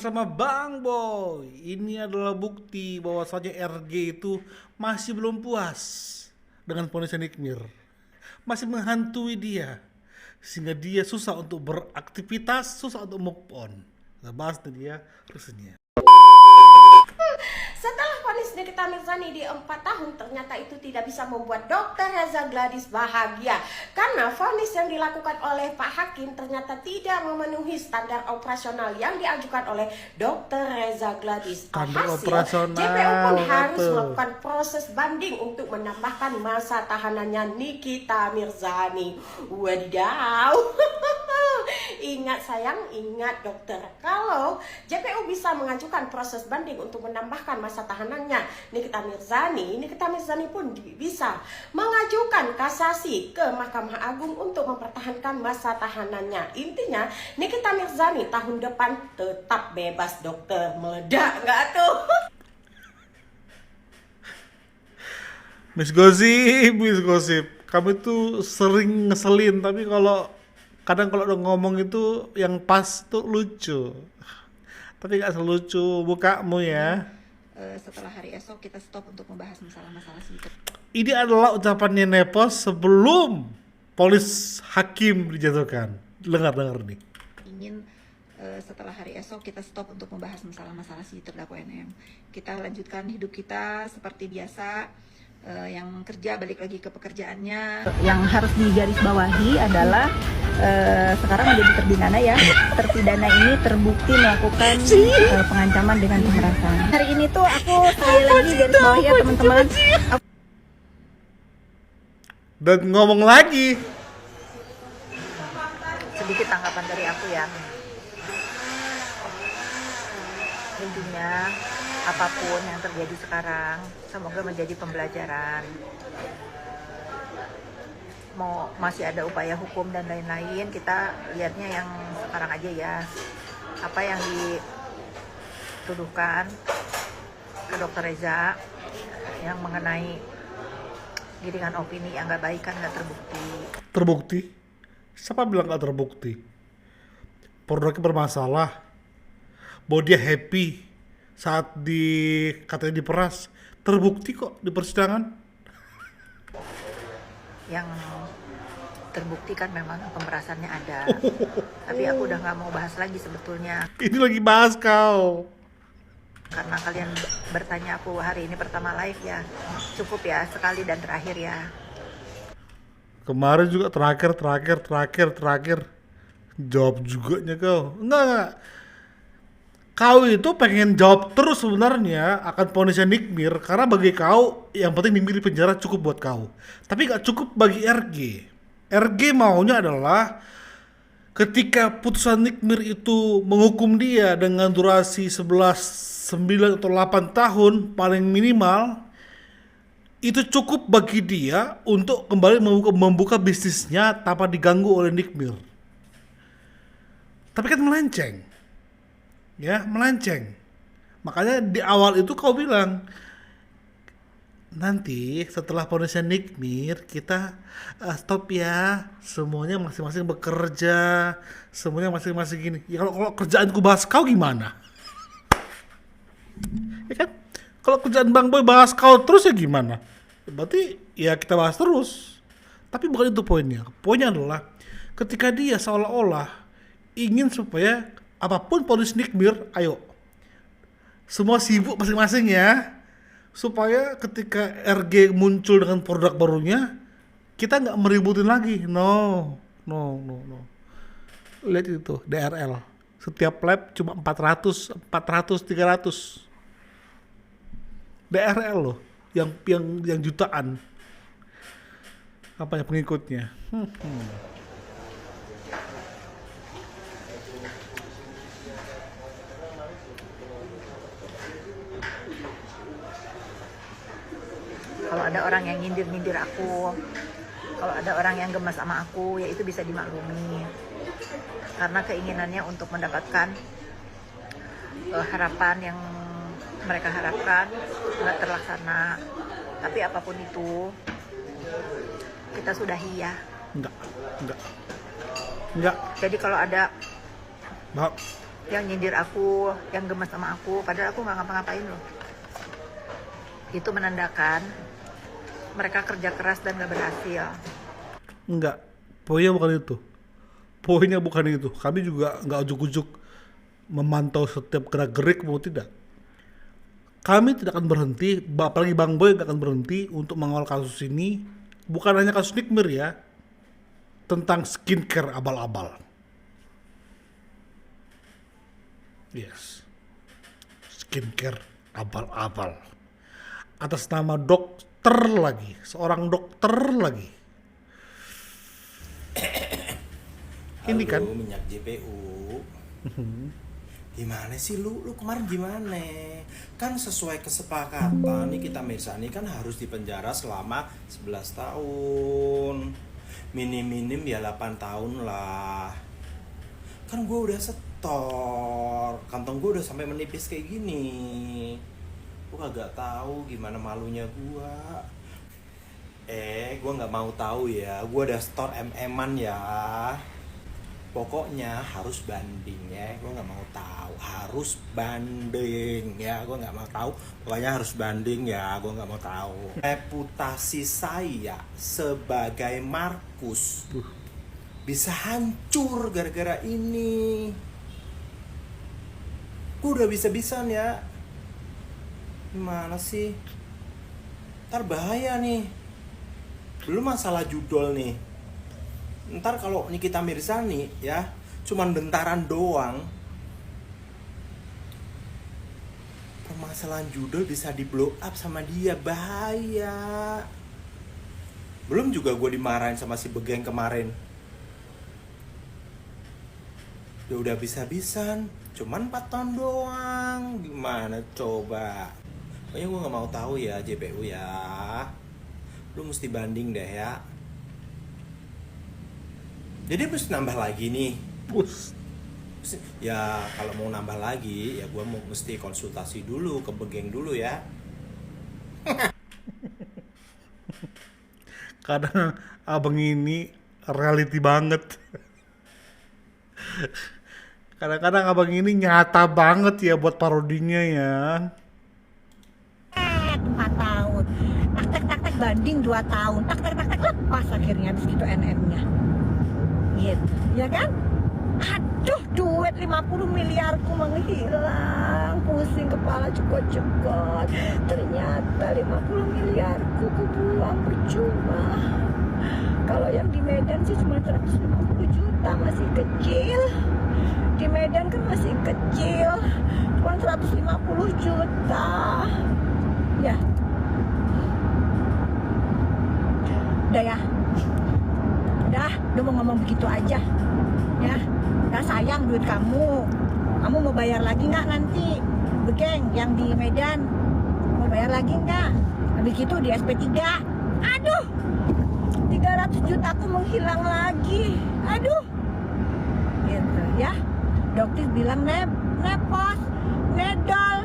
bersama Bang Boy. Ini adalah bukti bahwasanya RG itu masih belum puas dengan vonis Nikmir. Masih menghantui dia. Sehingga dia susah untuk beraktivitas, susah untuk move on. Kita bahas dia resenya. Setelah vonis Nikita Mirzani di 4 tahun, ternyata itu tidak bisa membuat Dr. Reza Gladys bahagia. Karena vonis yang dilakukan oleh Pak Hakim ternyata tidak memenuhi standar operasional yang diajukan oleh Dr. Reza Gladys. Alhasil, JPU pun harus melakukan proses banding untuk menambahkan masa tahanannya Nikita Mirzani. Wadidaw. Ingat sayang, ingat dokter, kalau JPU bisa mengajukan proses banding untuk menambahkan masa tahanannya Nikita Mirzani pun bisa mengajukan kasasi ke Mahkamah Agung untuk mempertahankan masa tahanannya. Intinya Nikita Mirzani tahun depan tetap bebas dokter. Meledak nggak tuh? Miss Gosip, kamu tuh sering ngeselin, tapi kadang kalau udah ngomong itu yang pas tuh lucu. Tapi gak selucu mukamu ya. Setelah hari esok kita stop untuk membahas masalah-masalah sedikit. Ini adalah ucapannya Nepos sebelum vonis hakim dijatuhkan. Dengar nih. Ingin setelah hari esok kita stop untuk membahas masalah-masalah si terdakwa NM. Kita lanjutkan hidup kita seperti biasa. Yang kerja balik lagi ke pekerjaannya. Yang harus digarisbawahi adalah sekarang menjadi terpidana ya. Terpidana ini terbukti melakukan pengancaman dengan pemerasan. Hari ini tuh aku sekali lagi garisbawahi ya teman-teman. Dan ngomong lagi. Sedikit tanggapan dari aku ya. Intinya apapun yang terjadi sekarang, semoga menjadi pembelajaran. Mau masih ada upaya hukum dan lain-lain, kita lihatnya yang sekarang aja ya. Apa yang dituduhkan ke Dr. Reza yang mengenai giringan opini yang nggak baik kan nggak terbukti. Terbukti? Siapa bilang nggak terbukti? Produknya bermasalah. Bahwa dia happy saat katanya diperas, terbukti kok di persidangan. Yang terbukti kan memang pemerasannya ada. Tapi aku udah nggak mau bahas lagi sebetulnya. Ini lagi bahas kau. Karena kalian bertanya aku hari ini pertama live ya. Cukup ya, sekali dan terakhir ya. Kemarin juga terakhir. Jawab juga nya kau. Enggak. Kau itu pengen jawab terus sebenarnya akan vonisnya Nikmir, karena bagi kau yang penting Nikmir di penjara cukup buat kau. Tapi gak cukup bagi RG. RG maunya adalah ketika putusan Nikmir itu menghukum dia dengan durasi 11, 9 atau 8 tahun paling minimal, itu cukup bagi dia untuk kembali membuka bisnisnya tanpa diganggu oleh Nikmir. Tapi kan melenceng. Makanya di awal itu kau bilang, nanti setelah vonisnya Nikmir kita stop ya, semuanya masing-masing bekerja, semuanya masing-masing gini. Ya kalau kerjaanku bahas kau gimana? Ya kan? Kalau kerjaan Bang Boy bahas kau terus ya gimana? Berarti ya kita bahas terus. Tapi bukan itu poinnya. Poinnya adalah ketika dia seolah-olah ingin supaya apapun vonis Nikmir, ayo semua sibuk masing-masing ya, supaya ketika RG muncul dengan produk barunya kita nggak meributin lagi. No. Lihat itu DRL, setiap lab cuma 400, 300 DRL loh, yang jutaan pengikutnya. Kalau ada orang yang nyindir aku, kalau ada orang yang gemas sama aku, ya itu bisa dimaklumi. Karena keinginannya untuk mendapatkan harapan yang mereka harapkan nggak terlaksana. Tapi apapun itu, kita sudahi ya. Enggak. Jadi kalau ada yang nyindir aku, yang gemes sama aku, padahal aku nggak ngapa-ngapain loh. Itu menandakan mereka kerja keras dan nggak berhasil. Enggak, poinnya bukan itu. Poinnya bukan itu. Kami juga nggak ujuk-ujuk memantau setiap gerak-gerik mau tidak. Kami tidak akan berhenti, apalagi Bang Boy tidak akan berhenti untuk mengawal kasus ini. Bukan hanya kasus Nikmir ya, tentang skincare abal-abal. Yes, skincare abal-abal. Atas nama dokter lagi, seorang dokter lagi. Ini kan minyak JPU. Gimana sih lu kemarin gimana? Kan sesuai kesepakatan nih kita Mirzani kan harus dipenjara selama 11 tahun. Minim-minim ya 8 tahun lah. Kan gue udah setor, kantong gue udah sampai menipis kayak gini. Gue kagak tahu gimana malunya gue. Gue nggak mau tahu ya. Gue udah store MM-an ya. Pokoknya harus banding ya. Gue nggak mau tahu. Harus banding ya. Gue nggak mau tahu. Pokoknya harus banding ya. Gue nggak mau tahu. Reputasi saya sebagai Markus bisa hancur gara-gara ini. Gue udah bisa-bisan ya. Gimana sih? Ntar bahaya nih. Belum masalah judul nih. Ntar kalau Nikita Mirzani ya cuman bentaran doang, permasalahan judul bisa di blow up sama dia, bahaya. Belum juga gue dimarahin sama si Begeng kemarin. Ya udah bisa-bisan, cuman 4 tahun doang. Gimana coba? Pokoknya gue gak mau tahu ya JPU ya. Lu mesti banding deh ya. Jadi mesti nambah lagi nih. Ya kalau mau nambah lagi ya gue mesti konsultasi dulu ke Begeng dulu ya. kadang abang ini reality banget. Kadang-kadang abang ini nyata banget ya buat parodinya ya. 4 tahun, tak banding 2 tahun, tak lepas akhirnya habis gitu NM-nya. Gitu, ya kan? Aduh, duit 50 miliarku menghilang, pusing kepala cekot-cekot. Ternyata 50 miliarku kubuang percuma. Kalau yang di Medan sih cuma 150 juta, masih kecil. Di Medan kan masih kecil, cuma 150 juta. Ya, udah ya, udah mau ngomong begitu aja, ya. Udah sayang duit kamu mau bayar lagi nggak nanti? Begeng yang di Medan, mau bayar lagi nggak? Habis itu di SP3, aduh, 300 juta aku menghilang lagi, aduh, gitu ya. Dokter bilang nepos, nedol,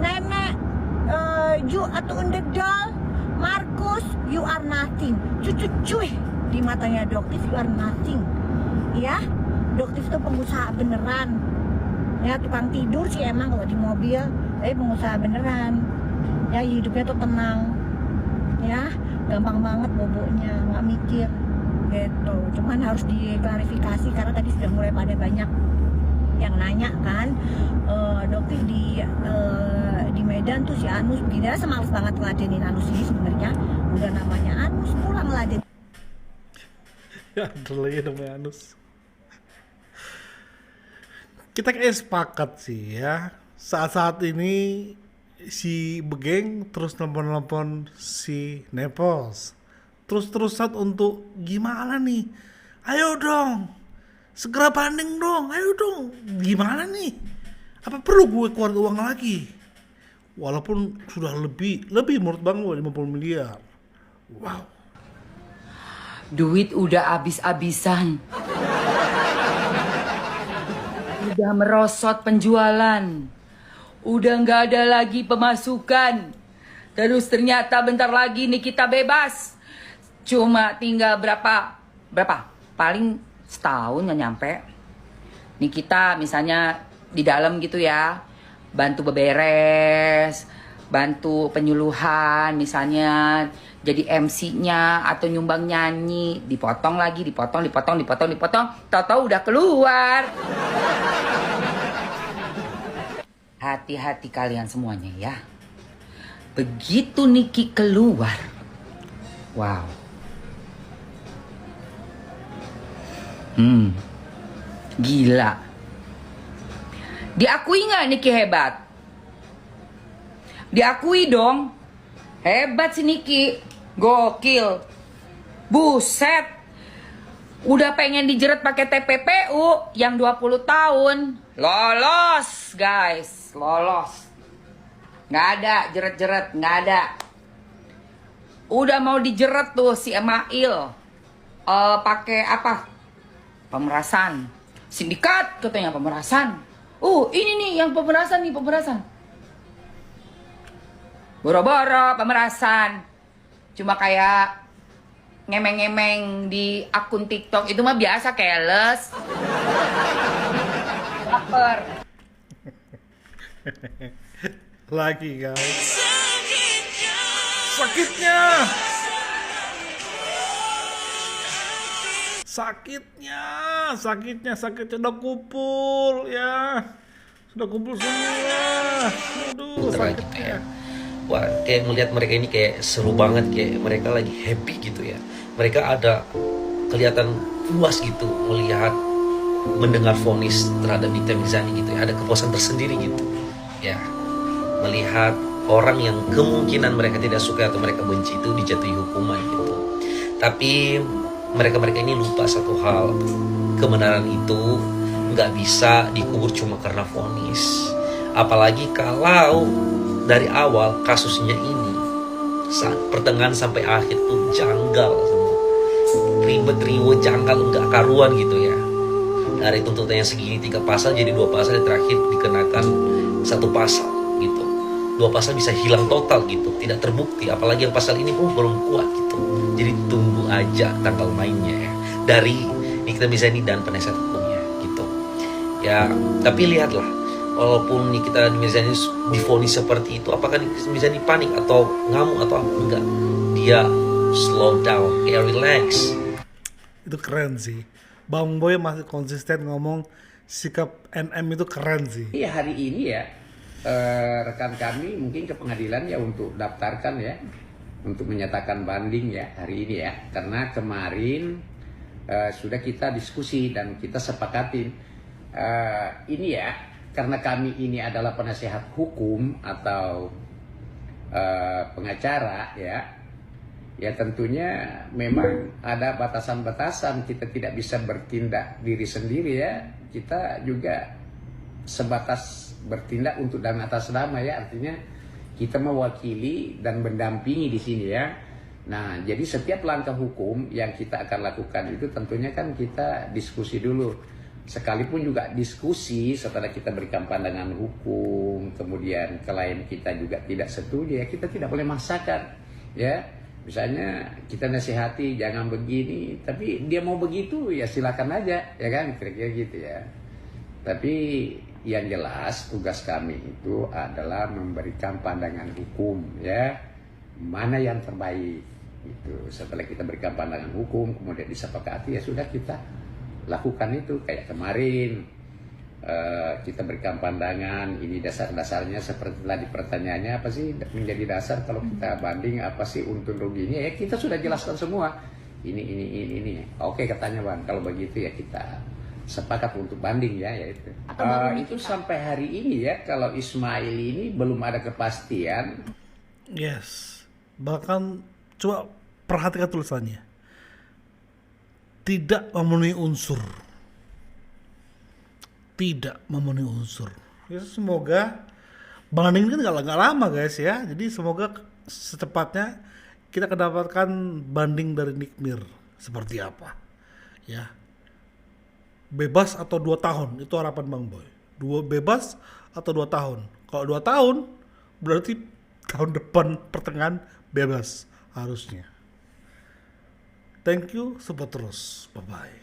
nenek, you atau underdol, Markus, you are nothing. Cuy, di matanya dokter you are nothing. Ya, dokter itu pengusaha beneran. Ya, tukang tidur sih emang kalau di mobil, tapi pengusaha beneran. Ya, hidupnya tuh tenang. Ya, gampang banget boboknya, nggak mikir. Gitu. Cuman harus diklarifikasi karena tadi sudah mulai pada banyak yang nanya kan, dokter di Medan tuh si Anus begini, semales banget ngeladenin Anus ini sebenarnya. Udah namanya Anus, pulang ngeladen. Ya, lagi namanya Anus. Kita kayak sepakat sih ya. Saat-saat ini si Begeng terus nelpon si Nepos. Terus-terusan untuk gimana nih? Ayo dong. Segera banding dong, ayo dong. Gimana nih? Apa perlu gue keluar uang lagi? Walaupun sudah lebih menurut Bang 50 miliar. Wow. Duit udah habis-habisan. Udah merosot penjualan. Udah nggak ada lagi pemasukan. Terus ternyata bentar lagi nih kita bebas. Cuma tinggal berapa? Paling setahun nggak nyampe. Nih kita misalnya di dalam gitu ya, bantu beberes, bantu penyuluhan misalnya, jadi MC-nya atau nyumbang nyanyi, dipotong lagi, dipotong, tahu-tahu udah keluar. Hati-hati kalian semuanya ya. Begitu Niki keluar, wow. Gila. Diakui nggak Niki hebat? Diakui dong. Hebat si Niki. Gokil. Buset. Udah pengen dijerat pakai TPPU yang 20 tahun. Lolos, guys. Lolos. Nggak ada jerat-jerat, nggak ada. Udah mau dijerat tuh si Email. Pakai apa? Pemerasan. Sindikat katanya pemerasan. Ini nih yang pemerasan nih, pemerasan. Boro-boro pemerasan. Cuma kayak ngemeng-ngemeng di akun TikTok itu mah biasa, keles. Lapar. Lagi guys. Sakitnya. Sakitnya udah kumpul ya. Sudah kumpul semua. Aduh, sakitnya. Wah, kayak melihat mereka ini kayak seru banget, kayak mereka lagi happy gitu ya. Mereka ada kelihatan puas gitu melihat, mendengar vonis terhadap Nikita Mirzani gitu ya. Ada kepuasan tersendiri gitu ya, melihat orang yang kemungkinan mereka tidak suka atau mereka benci itu dijatuhi hukuman gitu. Tapi mereka ini lupa satu hal, kebenaran itu nggak bisa dikubur cuma karena vonis. Apalagi kalau dari awal kasusnya ini pertengahan sampai akhir tuh janggal semua, ribet riwet janggal, nggak karuan gitu ya. Dari tuntutannya segini 3 pasal jadi 2 pasal, yang terakhir dikenakan 1 pasal gitu. 2 pasal bisa hilang total gitu, tidak terbukti. Apalagi yang pasal ini pun belum kuat gitu. Jadi tunggu aja tanggal mainnya ya, dari Nikita Mirzani dan penasihat hukumnya gitu ya. Tapi lihatlah, walaupun Nikita Mirzani divonis seperti itu, apakah Nikita Mirzani panik atau ngamuk atau apa? Enggak. Dia slow down, kayak relax. Itu keren sih. Bang Boy masih konsisten ngomong sikap NM itu keren sih. Iya, hari ini ya rekan kami mungkin ke pengadilan ya untuk daftarkan ya, untuk menyatakan banding ya hari ini ya. Karena kemarin sudah kita diskusi dan kita sepakatin ini ya, karena kami ini adalah penasihat hukum atau pengacara ya tentunya memang ada batasan-batasan. Kita tidak bisa bertindak diri sendiri ya, kita juga sebatas bertindak untuk dan atas nama ya, artinya kita mewakili dan mendampingi di sini ya. Nah, jadi setiap langkah hukum yang kita akan lakukan itu tentunya kan kita diskusi dulu. Sekalipun juga diskusi setelah kita berikan pandangan hukum, kemudian klien kita juga tidak setuju ya, kita tidak boleh maksakan ya. Misalnya kita nasihati jangan begini, tapi dia mau begitu ya silakan aja ya kan, kira-kira gitu ya. Tapi yang jelas tugas kami itu adalah memberikan pandangan hukum ya, mana yang terbaik itu. Setelah kita berikan pandangan hukum kemudian disepakati ya sudah kita lakukan itu. Kayak kemarin kita berikan pandangan ini dasar-dasarnya seperti tadi pertanyaannya, apa sih menjadi dasar kalau kita banding, apa sih untung ruginya ya, kita sudah jelaskan semua ini. Oke katanya Bang, kalau begitu ya kita sepakat untuk banding ya itu. Itu sampai hari ini ya, kalau Ismail ini belum ada kepastian. Yes. Bahkan coba perhatikan tulisannya. Tidak memenuhi unsur. Tidak memenuhi unsur. Ya, semoga banding ini nggak lama guys ya. Jadi semoga secepatnya kita mendapatkan banding dari Nikmir seperti apa. Ya. Bebas atau 2 tahun, itu harapan Bang Boy. Bebas atau 2 tahun. Kalau 2 tahun berarti tahun depan pertengahan bebas harusnya. Thank you, support terus. Bye bye.